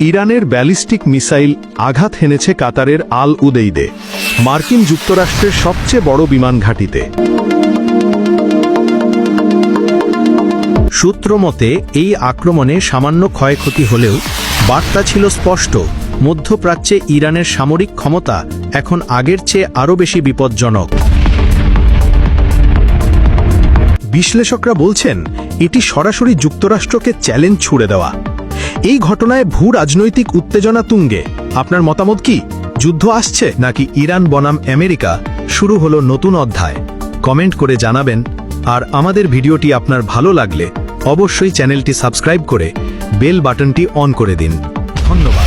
ইরানের ballistic missile আঘাত হেনেছে কাতারের আল উদেইদে, মার্কিন যুক্তরাষ্ট্রের সবচেয়ে বড় বিমান ঘাঁটিতে। সূত্র মতে এই আক্রমণে সামান্য ক্ষয়ক্ষতি হলেও বার্তা ছিল স্পষ্ট, মধ্যপ্রাচ্যে ইরানের সামরিক ক্ষমতা এখন আগের চেয়ে আরও বেশি বিপজ্জনক। বিশ্লেষকরা বলছেন এটি সরাসরি যুক্তরাষ্ট্রকে চ্যালেঞ্জ ছুড়ে দেওয়া। এই ঘটনায় ভূ রাজনৈতিক উত্তেজনা তুঙ্গে। আপনার মতামত কি? যুদ্ধ আসছে নাকি ইরান বনাম আমেরিকা শুরু হলো নতুন অধ্যায়? কমেন্ট করে জানাবেন। আর আমাদের ভিডিওটি আপনার ভালো লাগলে অবশ্যই চ্যানেলটি সাবস্ক্রাইব করে বেল বাটনটি অন করে দিন। ধন্যবাদ।